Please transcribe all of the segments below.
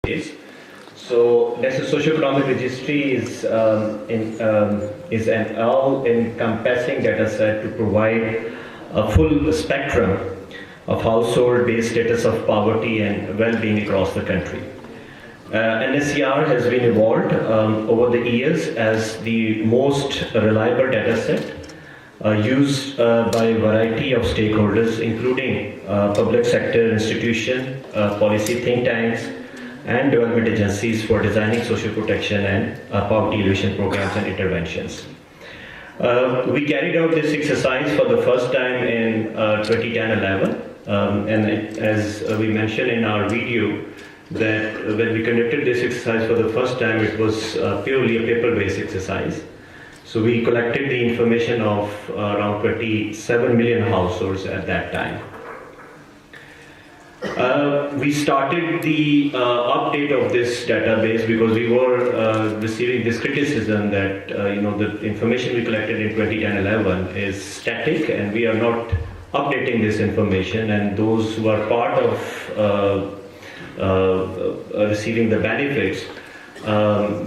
days. So NSER socioeconomic registry is an all-encompassing data set to provide a full spectrum of household-based status of poverty and well-being across the country. NSER has been evolved over the years as the most reliable data set used by a variety of stakeholders, including public sector institutions, policy think tanks, and development agencies for designing social protection and poverty alleviation programs and interventions. We carried out this exercise for the first time in 2010-11, as we mentioned in our video, that when we conducted this exercise for the first time, it was purely a paper-based exercise. So we collected the information of around 27 million households at that time. We started the update of this database because we were receiving this criticism that the information we collected in 2010-11 is static and we are not updating this information, and those who are part of receiving the benefits,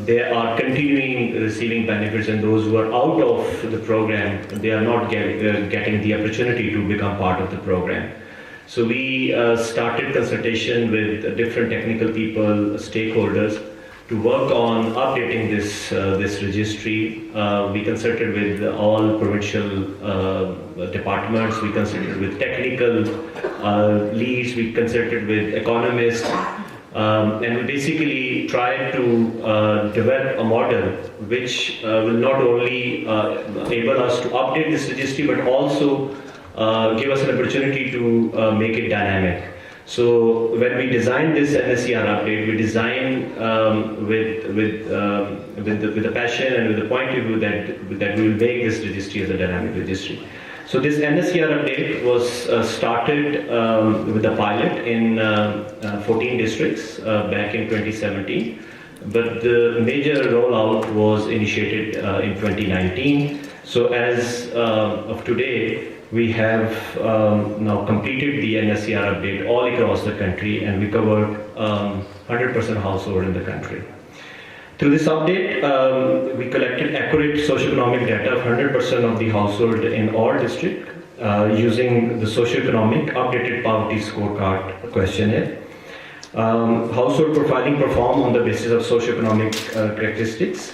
they are continuing receiving benefits, and those who are out of the program, they are not getting the opportunity to become part of the program. So we started consultation with different technical people, stakeholders, to work on updating this registry. We consulted with all provincial departments, we consulted with technical leads, we consulted with economists, and we basically tried to develop a model which will not only enable us to update this registry, but also give us an opportunity to make it dynamic. So when we designed this NSER update, we designed with a passion and with the point of view that we will make this registry as a dynamic registry. So this NSER update was started with a pilot in 14 districts back in 2017, but the major rollout was initiated in 2019. So as of today, we have now completed the NSER update all across the country, and we covered 100% household in the country. Through this update, we collected accurate socioeconomic data of 100% of the household in all districts using the socioeconomic updated poverty scorecard questionnaire. Household profiling performed on the basis of socioeconomic characteristics.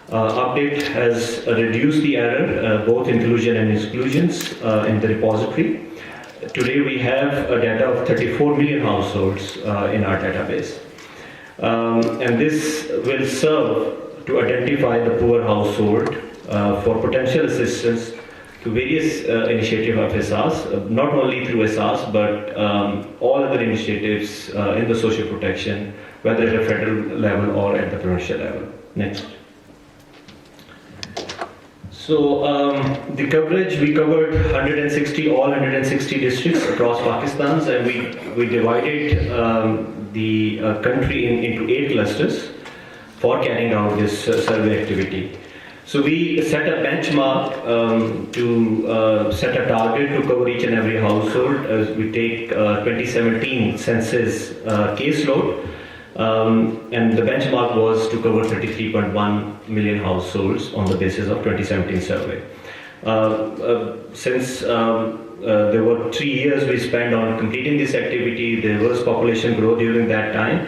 Update has reduced the error, both inclusion and exclusions in the repository. Today we have a data of 34 million households in our database. And this will serve to identify the poor household for potential assistance to various initiatives of SARS, not only through SARS, but all other initiatives in the social protection, whether at a federal level or at the provincial level. Next. So the coverage, we covered all 160 districts across Pakistan, and we divided the country into 8 clusters for carrying out this survey activity. So we set a benchmark to set a target to cover each and every household as we take 2017 census caseload. And the benchmark was to cover 33.1 million households on the basis of 2017 survey. Since there were 3 years we spent on completing this activity, there was population growth during that time.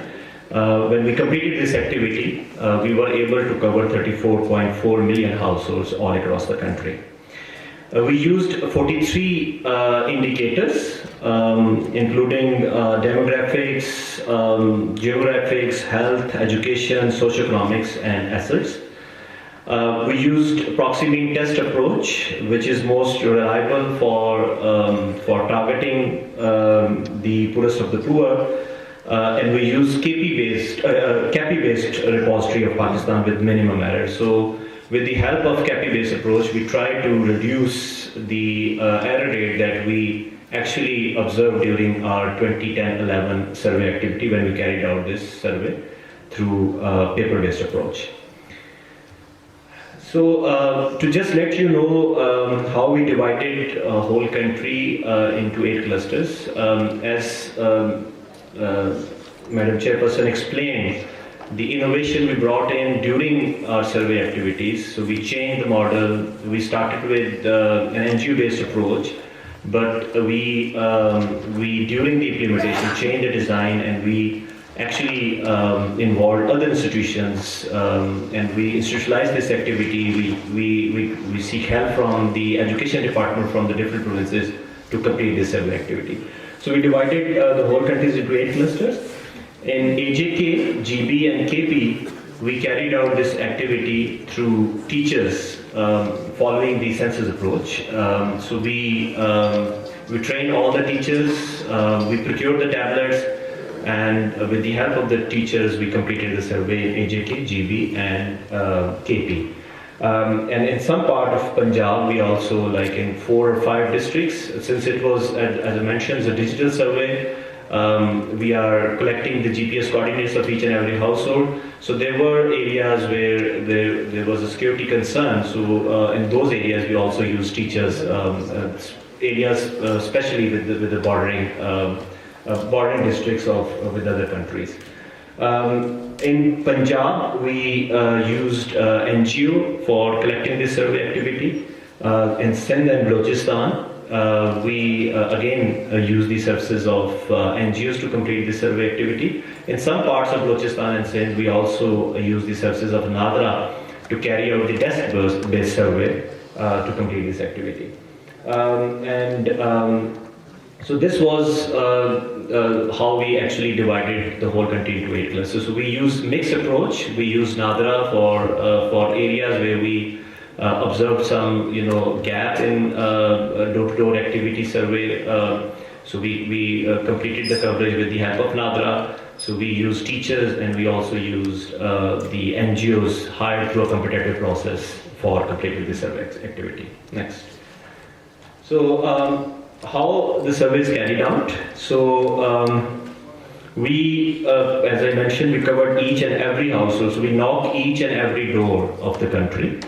When we completed this activity, we were able to cover 34.4 million households all across the country. We used 43 indicators, including demographics, geographics, health, education, socioeconomics, and assets. We used proxy test approach, which is most reliable for targeting the poorest of the poor, and we use CAPI-based repository of Pakistan with minimum error. So with the help of CAPI-based approach, we try to reduce the error rate that we actually observed during our 2010-11 survey activity when we carried out this survey through paper-based approach. So to just let you know how we divided a whole country into 8 clusters, as Madam Chairperson explained, the innovation we brought in during our survey activities. So we changed the model. We started with an NGO-based approach, but we during the implementation changed the design, and we actually involved other institutions, and we institutionalized this activity. We seek help from the education department from the different provinces to complete this survey activity. So we divided the whole countries into 8 clusters. In AJK, GB and KP, we carried out this activity through teachers following the census approach. So we trained all the teachers, we procured the tablets, and with the help of the teachers, we completed the survey in AJK, GB, and KP. And in some part of Punjab, we also, like in 4 or 5 districts, since it was, as I mentioned, a digital survey, we are collecting the GPS coordinates of each and every household. So there were areas where there was a security concern. So in those areas, we also use teachers, areas especially with the bordering districts with other countries. In Punjab, we used NGO for collecting this survey activity. In Sindh and Balochistan, we again use the services of NGOs to complete the survey activity. In some parts of Balochistan and Sindh, we also use the services of NADRA to carry out the desk-based survey to complete this activity. So this was how we actually divided the whole country into 8 clusters. So we use mixed approach. We use NADRA for areas where we observed some gap in door-to-door activity survey. So we completed the coverage with the help of NADRA. So we used teachers, and we also used the NGOs hired through a competitive process for completing the survey activity. Next. So how the survey is carried out. So we, as I mentioned, we covered each and every household. So we knocked each and every door of the country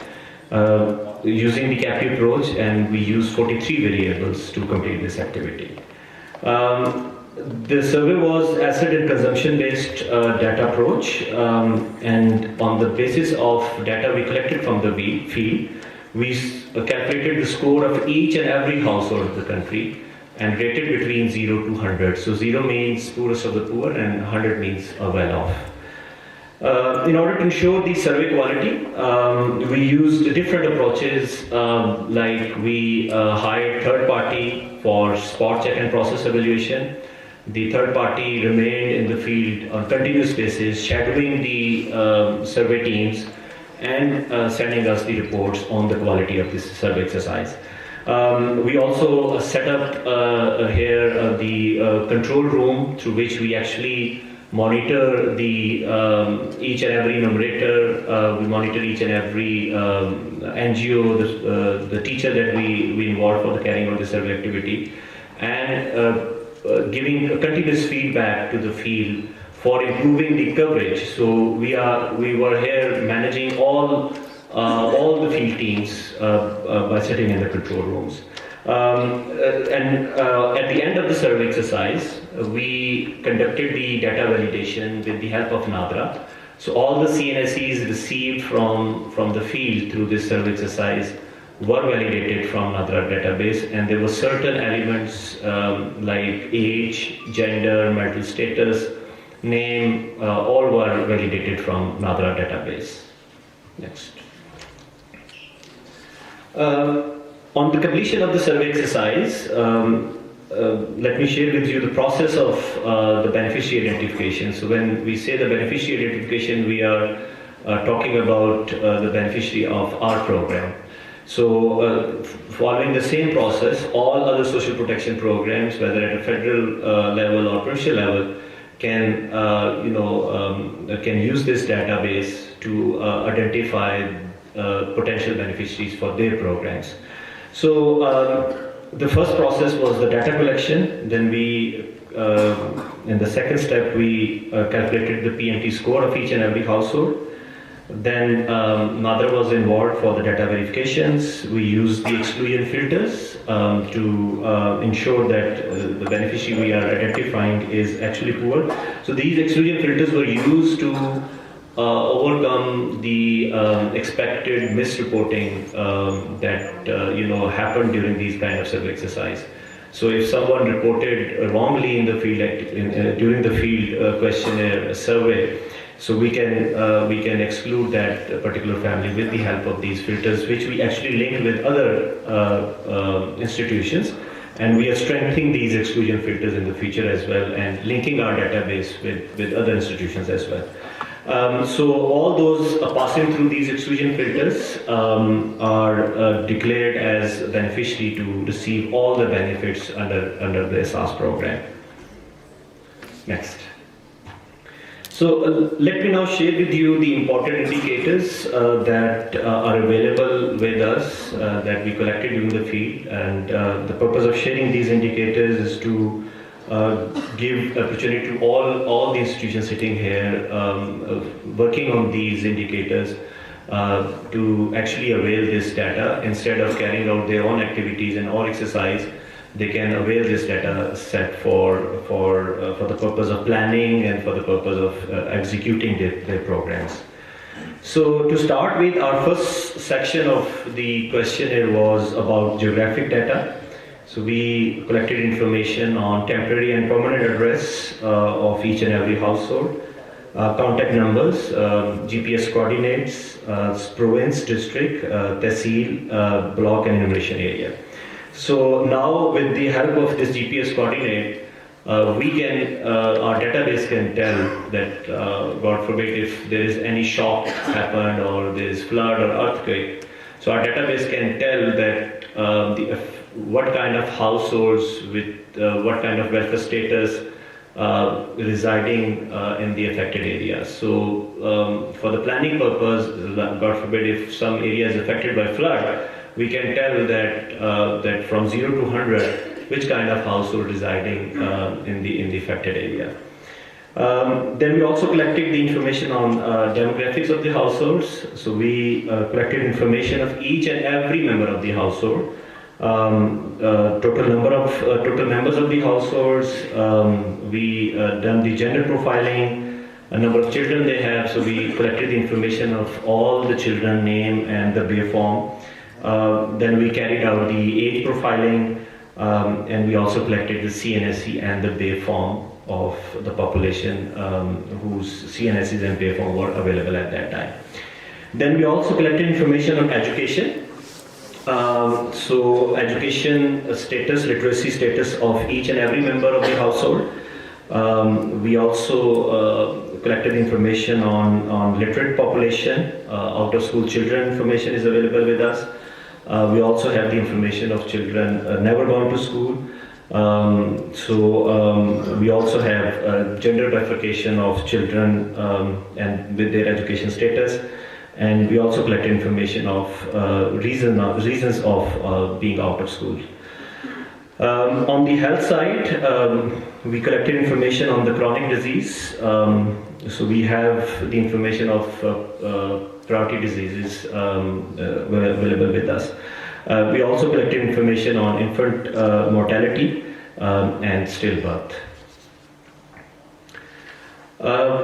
using the CAPI approach, and we used 43 variables to complete this activity. The survey was asset and consumption based data approach, and on the basis of data we collected from the field, we calculated the score of each and every household of the country and rated between 0 to 100. So 0 means poorest of the poor and 100 means well off. In order to ensure the survey quality, we used different approaches, like we hired third party for spot check and process evaluation. The third party remained in the field on continuous basis, shadowing the survey teams and sending us the reports on the quality of this survey exercise. We also set up here the control room through which we actually monitor the each and every numerator. We monitor each and every NGO, the teacher that we involved for the carrying out the survey activity, and giving continuous feedback to the field for improving the coverage. So we were here managing all the field teams by sitting in the control rooms. And at the end of the survey exercise, we conducted the data validation with the help of NADRA. So all the CNSEs received from the field through this survey exercise were validated from NADRA database, and there were certain elements like age, gender, marital status, name, all were validated from NADRA database. Next. On the completion of the survey exercise, let me share with you the process of the beneficiary identification. So when we say the beneficiary identification, we are talking about the beneficiary of our program. So following the same process, all other social protection programs, whether at a federal level or provincial level, can can use this database to identify potential beneficiaries for their programs. So the first process was the data collection. Then we, in the second step, we calculated the PMT score of each and every household. Then mother was involved for the data verifications. We used the exclusion filters to ensure that the beneficiary we are identifying is actually poor. So these exclusion filters were used to overcome the expected misreporting that happened during these kind of survey exercise. So if someone reported wrongly in the field during the field questionnaire survey, so we can exclude that particular family with the help of these filters, which we actually link with other institutions, and we are strengthening these exclusion filters in the future as well, and linking our database with other institutions as well. So all those passing through these exclusion filters are declared as beneficiary to receive all the benefits under the SAS program. Next. So let me now share with you the important indicators that are available with us that we collected during the field, and the purpose of sharing these indicators is to give opportunity to all the institutions sitting here working on these indicators to actually avail this data. Instead of carrying out their own activities and or exercise, they can avail this data set for the purpose of planning and for the purpose of executing their programs. So to start with, our first section of the questionnaire was about geographic data. So we collected information on temporary and permanent address of each and every household, contact numbers, GPS coordinates, province, district, tehsil, block and enumeration area. So now with the help of this GPS coordinate, our database can tell that, God forbid, if there is any shock happened or there is flood or earthquake. So our database can tell that what kind of households with what kind of welfare status residing in the affected area. So for the planning purpose, God forbid, if some area is affected by flood, we can tell that from 0 to 100, which kind of household residing in the affected area. Then we also collected the information on demographics of the households. So we collected information of each and every member of the household, total members of the households. We done the gender profiling, a number of children they have. So we collected the information of all the children, name and the Bay form. Then we carried out the age profiling, and we also collected the CNSE and the Bay form of the population whose CNSEs and Bay form were available at that time. Then we also collected information on education. So education status, literacy status of each and every member of the household. We also collected information on literate population. Out of school children information is available with us. We also have the information of children never gone to school. We also have gender bifurcation of children and with their education status. And we also collected information of reasons of being out of school. On the health side, we collected information on the chronic disease. So we have the information of priority diseases available with us. We also collected information on infant mortality and stillbirth.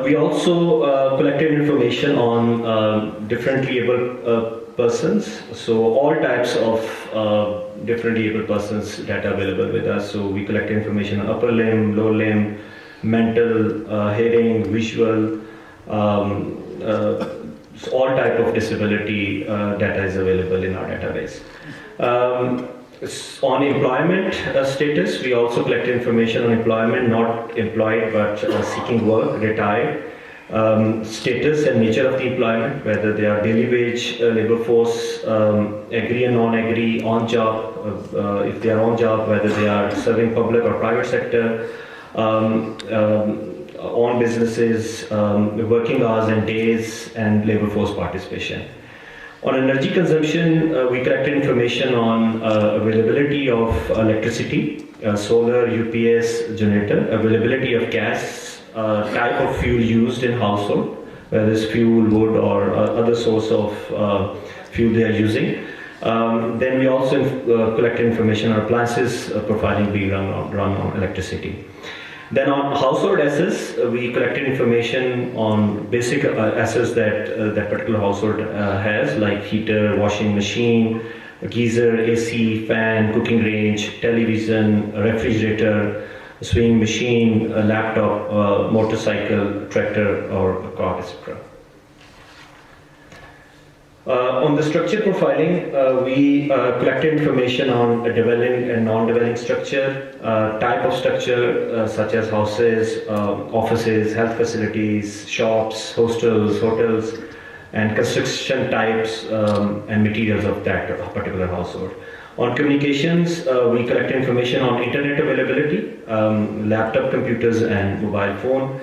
We also collected information on differently abled persons. So all types of differently abled persons data available with us. So we collect information on upper limb, lower limb, mental, hearing, visual, so all type of disability data is available in our database. On employment status, we also collect information on employment, not employed but seeking work, retired, status and nature of the employment, whether they are daily wage, labor force, agree and non-agree, on job, if they are on job, whether they are serving public or private sector, on businesses, working hours and days, and labor force participation. On energy consumption, we collected information on availability of electricity, solar, UPS, generator, availability of gas, type of fuel used in household, whether it's fuel, wood, or other source of fuel they are using. Then we also collect information on appliances profiling being run on electricity. Then on household assets, we collected information on basic assets that that particular household has, like heater, washing machine, geyser, AC, fan, cooking range, television, refrigerator, sewing machine, a laptop, motorcycle, tractor, or a car, etc. On the structure profiling, we collected information on a dwelling and non-dwelling structure, type of structure such as houses, offices, health facilities, shops, hostels, hotels, and construction types and materials of that particular household. On communications, we collect information on internet availability, laptop computers and mobile phone.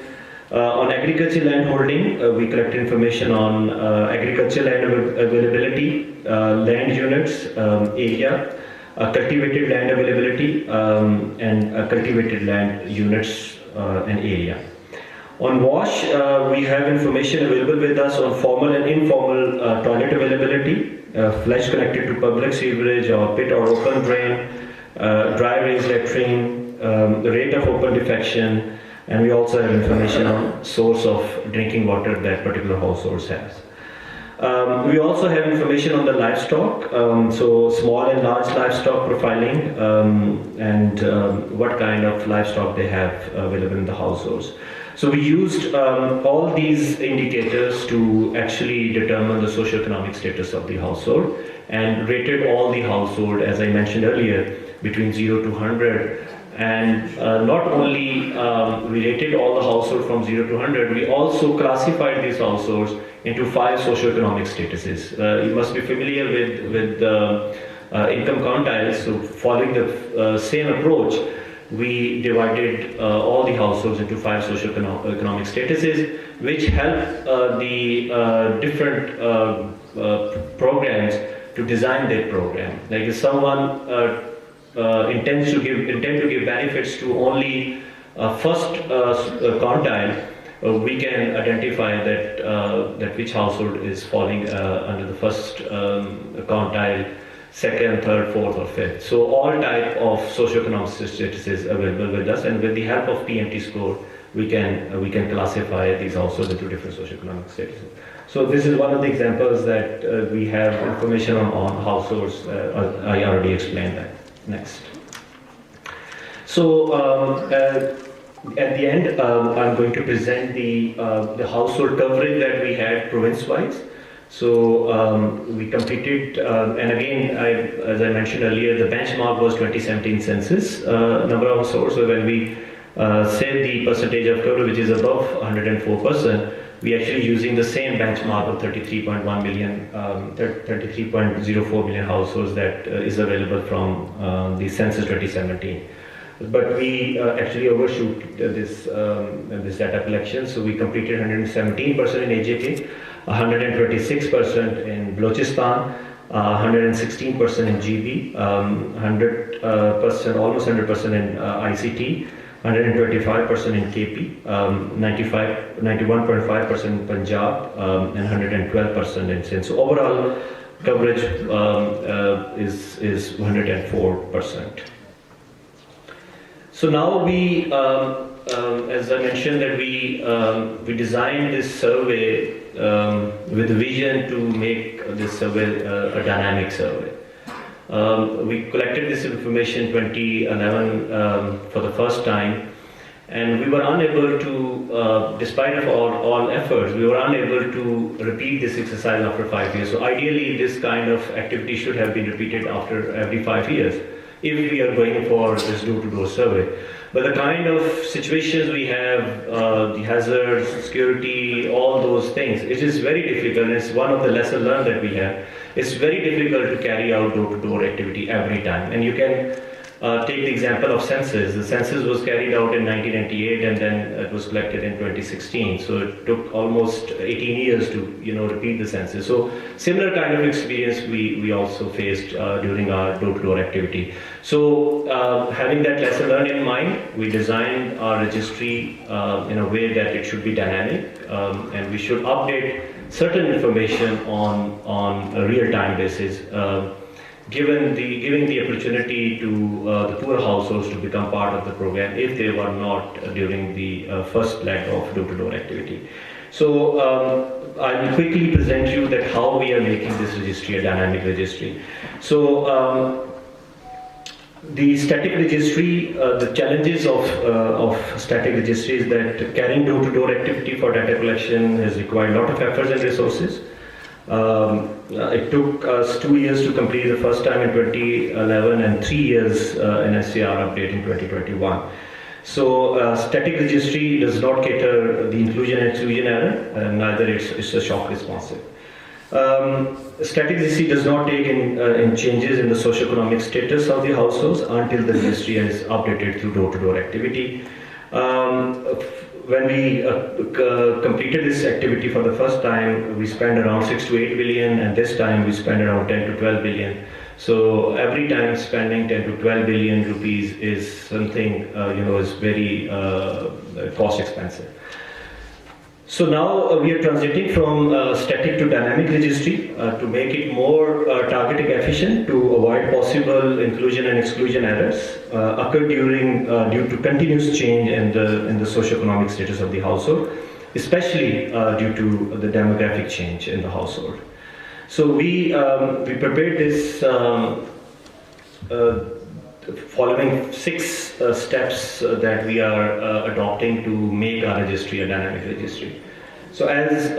On agricultural land holding, we collect information on agricultural land availability, land units, area, cultivated land availability, and cultivated land units and area. On WASH, we have information available with us on formal and informal toilet availability, flush connected to public sewerage or pit or open drain, dry raised latrine, the rate of open defecation, and we also have information on source of drinking water that particular household has. We also have information on the livestock, so small and large livestock profiling, and what kind of livestock they have available in the households. So we used all these indicators to actually determine the socioeconomic status of the household and rated all the household, as I mentioned earlier, between 0 to 100. And not only we rated all the households from 0 to 100, we also classified these households into 5 socioeconomic statuses. You must be familiar with income quantiles, so following the same approach, we divided all the households into 5 socioeconomic statuses, which help the different programs to design their program. Like if someone intend to give benefits to only first quantile, we can identify that which household is falling under the first quantile, second, third, fourth, or fifth. So all type of socioeconomic statuses available with us, and with the help of PMT score, we can classify these households into different socioeconomic statuses. So this is one of the examples that we have information on households. I already explained that. Next. So at the end, I'm going to present the household coverage that we had province-wise. So we completed, and again, as I mentioned earlier, the benchmark was 2017 census number of households. So when we say the percentage of coverage, which is above 104%, we actually using the same benchmark of 33.1 million, 33.04 million households that is available from the census 2017. But we actually overshoot this data collection. So we completed 117% in AJK, 126% in Balochistan, 116% in GB, 100%, almost 100% in ICT, 125% in KP, 91.5% in Punjab, and 112% in Sindh. So overall coverage is 104%. So now we, as I mentioned, that we designed this survey with a vision to make this survey a dynamic survey. We collected this information in 2011 for the first time, and we were unable to, despite of all efforts, we were unable to repeat this exercise after 5 years. So ideally, this kind of activity should have been repeated after every 5 years, if we are going for this door-to-door survey. But the kind of situations we have, the hazards, security, all those things, it is very difficult. It's one of the lessons learned that we have. It's very difficult to carry out door-to-door activity every time. And you can Take the example of census. The census was carried out in 1998 and then it was collected in 2016. So it took almost 18 years to repeat the census. So similar kind of experience we also faced during our door-to-door activity. So having that lesson learned in mind, we designed our registry in a way that it should be dynamic and we should update certain information on a real-time basis. Giving the opportunity to the poor households to become part of the program if they were not during the first leg of door-to-door activity. So I will quickly present you that how we are making this registry a dynamic registry. So the static registry, the challenges of static registry is that carrying door-to-door activity for data collection has required a lot of efforts and resources. It took us 2 years to complete the first time in 2011 and 3 years in NSER update in 2021. So static registry does not cater the inclusion and exclusion error, and neither it's a shock responsive. Static registry does not take in changes in the socioeconomic status of the households until the registry is updated through door-to-door activity. When we completed this activity for the first time, we spent around 6 to 8 billion, and this time we spent around 10 to 12 billion. So every time spending 10 to 12 billion rupees is something is very cost expensive. So now we are transiting from static to dynamic registry to make it more targeting efficient to avoid possible inclusion and exclusion errors occurred due to continuous change in the socioeconomic status of the household, especially due to the demographic change in the household. So we prepared this following 6 steps that we are adopting to make our registry a dynamic registry. So as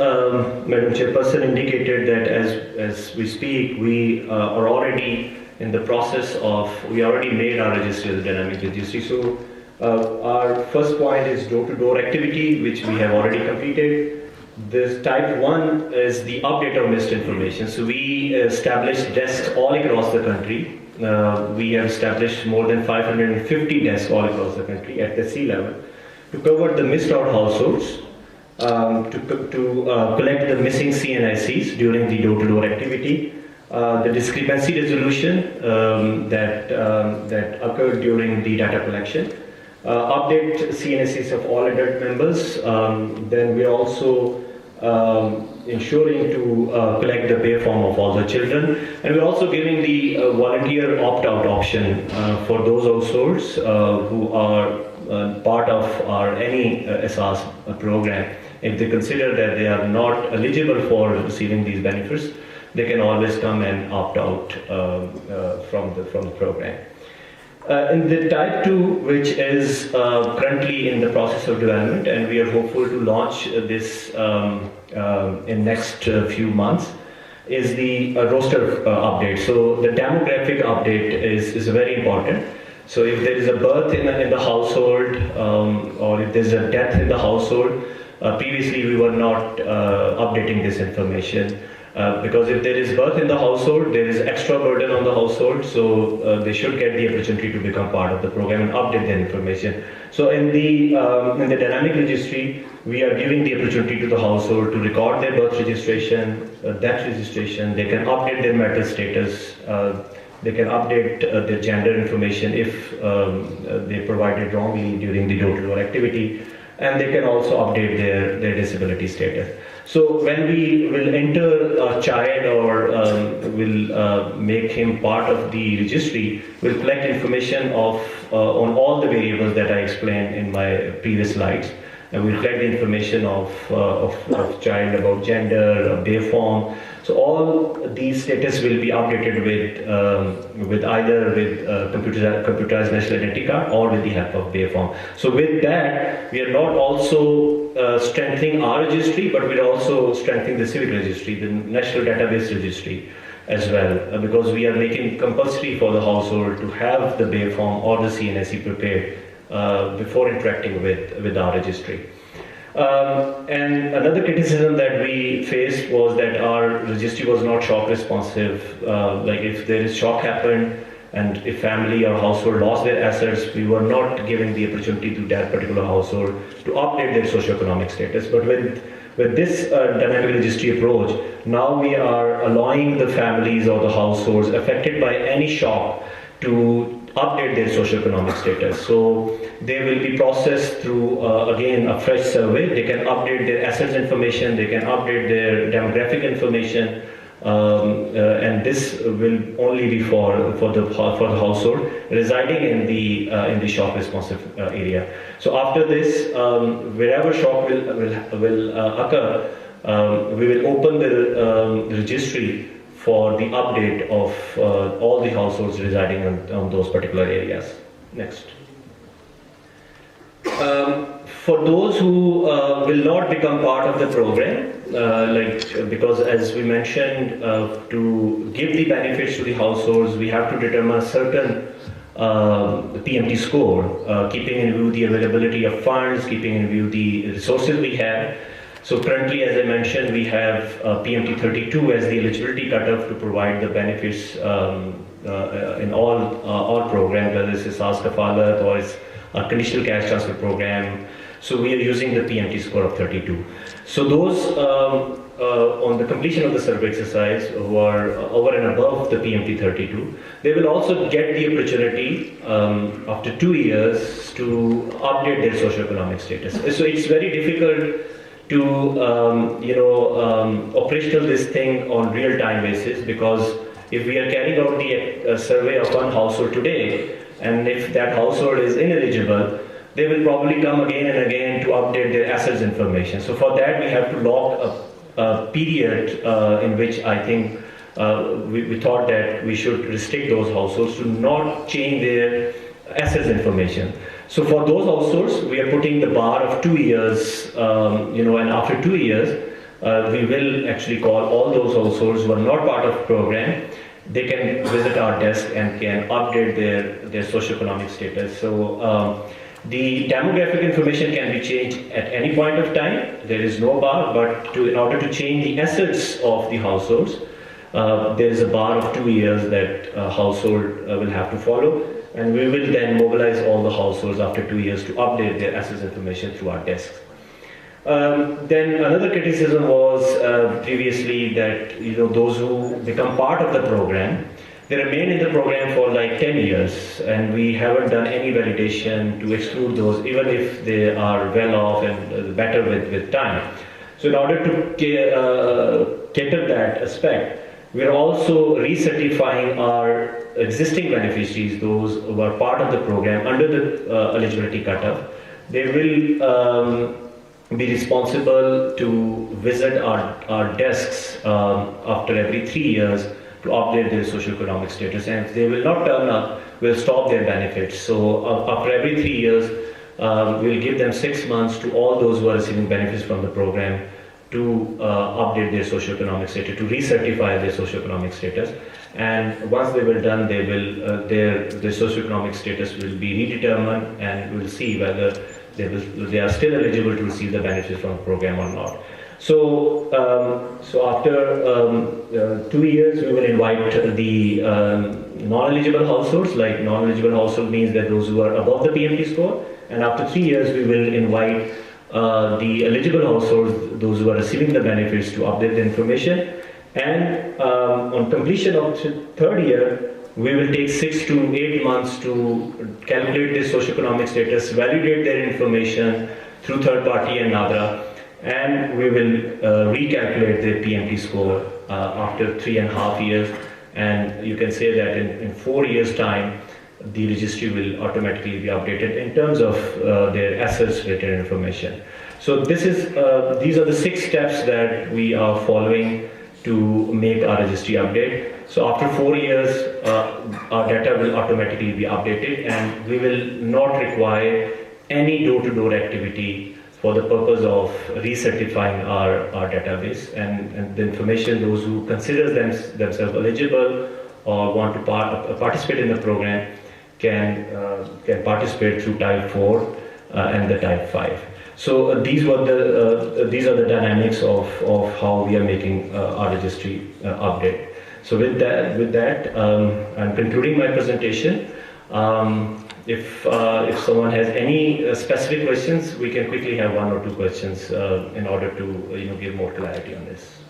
Madam Chairperson indicated that as we speak, we are already in the process of, we already made our registry as a dynamic registry. So our first point is door-to-door activity, which we have already completed. This type 1 is the update of missed information. So we established desks all across the country. We have established more than 550 desks all across the country at the sea level to cover the missed out households, to collect the missing CNICs during the door-to-door activity, the discrepancy resolution that occurred during the data collection, update CNICs of all adult members. Then we are also ensuring to collect the pay form of all the children, and we're also giving the volunteer opt-out option for those households who are part of our any SRS program. If they consider that they are not eligible for receiving these benefits, they can always come and opt out from the program. In the type 2, which is currently in the process of development, and we are hopeful to launch this in next few months, is the roster update. So the demographic update is very important. So if there is a birth in the household, or if there's a death in the household, previously we were not updating this information. Because if there is birth in the household, there is extra burden on the household, so they should get the opportunity to become part of the program and update their information. So in the dynamic registry, we are giving the opportunity to the household to record their birth registration, death registration. They can update their marital status. They can update their gender information if they provided wrongly during the door-to-door activity, and they can also update their disability status. So when we will enter a child or will make him part of the registry, we'll collect information on all the variables that I explained in my previous slides. And we'll collect the information of child about gender, pay form. So all these status will be updated with either computerized national identity card or with the help of pay form. So with that, we are not also strengthening our registry, but we're also strengthening the civic registry, the national database registry as well, because we are making compulsory for the household to have the pay form or the CNIC prepared before interacting with our registry. And another criticism that we faced was that our registry was not shock responsive. Like if there is shock happened, and if family or household lost their assets, we were not giving the opportunity to that particular household to update their socioeconomic status. But with this dynamic registry approach, now we are allowing the families or the households affected by any shock to update their socioeconomic status. So they will be processed through, again, a fresh survey. They can update their assets information, they can update their demographic information, and this will only be for the household residing in the shock responsive area. So after this, wherever shock will occur, we will open the registry for the update of all the households residing on those particular areas. Next. For those who will not become part of the program, because as we mentioned, to give the benefits to the households, we have to determine a certain PMT score, keeping in view the availability of funds, keeping in view the resources we have. So currently, as I mentioned, we have PMT 32 as the eligibility cutoff to provide the benefits in all programs, whether it's SAS Kafalat or it's a conditional cash transfer program. So we are using the PMT score of 32. So those on the completion of the survey exercise who are over and above the PMT 32, they will also get the opportunity after 2 years to update their socioeconomic status. So it's very difficult to operational this thing on real-time basis, because if we are carrying out the survey of one household today, and if that household is ineligible, they will probably come again and again to update their assets information. So for that, we have to lock a period in which I think we thought that we should restrict those households to not change their assets information. So for those households, we are putting the bar of 2 years, and after 2 years, we will actually call all those households who are not part of the program. They can visit our desk and can update their socioeconomic status. So the demographic information can be changed at any point of time. There is no bar, but in order to change the assets of the households, there is a bar of 2 years that a household will have to follow. And we will then mobilize all the households after 2 years to update their assets information through our desks. Then another criticism was previously that those who become part of the program, they remain in the program for like 10 years, and we haven't done any validation to exclude those, even if they are well off and better with time. So in order to cater that aspect, we are also recertifying our existing beneficiaries, those who are part of the program under the eligibility cutoff. They will be responsible to visit our desks after every 3 years to update their socioeconomic status, and if they will not turn up, we'll stop their benefits. So after every 3 years, we'll give them 6 months to all those who are receiving benefits from the program to update their socioeconomic status, to recertify their socioeconomic status. And once they will done, they will their socioeconomic status will be redetermined, and we'll see whether they are still eligible to receive the benefits from the program or not. So after 2 years, we will invite the non-eligible households. Like non-eligible household means that those who are above the PMT score, and after 3 years, we will invite the eligible households, those who are receiving the benefits, to update the information. And on completion of the 3rd year, we will take 6 to 8 months to calculate their socioeconomic status, validate their information through third party and NADRA, and we will recalculate their PMT score after 3.5 years. And you can say that in 4 years' time, the registry will automatically be updated in terms of their assets related information. So these are the 6 steps that we are following to make our registry update. So after 4 years, our data will automatically be updated, and we will not require any door-to-door activity for the purpose of recertifying our database. And the information, those who consider themselves eligible or want to participate in the program can participate through type 4 and the type 5. So these are the dynamics of how we are making our registry update. So with that, I'm concluding my presentation. If someone has any specific questions, we can quickly have one or two questions in order to give more clarity on this.